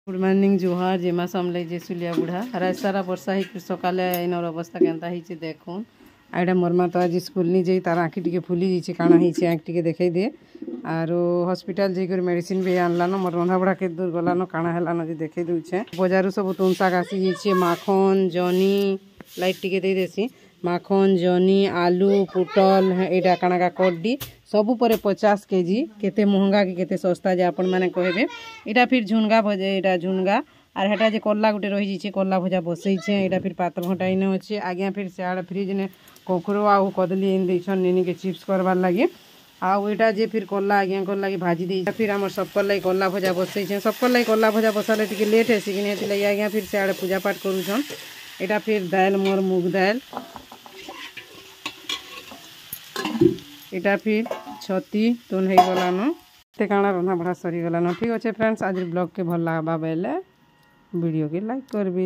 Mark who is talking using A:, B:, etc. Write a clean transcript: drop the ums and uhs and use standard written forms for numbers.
A: Good morning जुहार जेमा समले जे सुलिया बुढ़ा रात सारा वर्षा ही सकाले इनर अवस्था केनता ही देखुन आईटा मोर मा तो आज स्कूल नहीं जाई तार आँखि टिके फुली जाइए काଣା ही आँख टिके देखई दे आरो हॉस्पिटल जाकर मेडिसिन भी आनलानो मोर रंधा बड़ा के दूर गलानो काଣା हेलानो जे देखई दउछे बजारू सब तुन शाक आसी जाइए माखन जनी लाइट टिके दे देसी माखन जनी आलू पुटल एटा काଣା का कड्डी सबू पर 50 केजी केते महंगा कि केते सस्ता जे आपण माने कहबे एटा फिर झुनगा भजे एटा झुनगा आर हेटा जे कल्ला गुटे रही जिछे कल्ला भजा बसई छे एटा फिर पातल घंटा इने अछि आगे फिर सियाड़ फ्रिज ने कोकरो आ कदली इन देछन नेनी के चिप्स करबार लागी आ एटा जे फिर कल्ला आगे कर लागी भाजी दे फिर हमर सबकर लागी कल्ला भजा बसई छे सबकर लागी कल्ला भजा बसाले टिके लेट है सिगने हेति लागी आगे फिर सियाड़ पूजा पाठ करूछन एटा फिर दाल मोर मूग दाल एटा फिर छती तुन हो गलानो ते काଣା रंधा बड़ा सरी गलानो ठीक अच्छे फ्रेंड्स आज ब्लॉग के भल लागबा बेले वीडियो के लाइक करबे।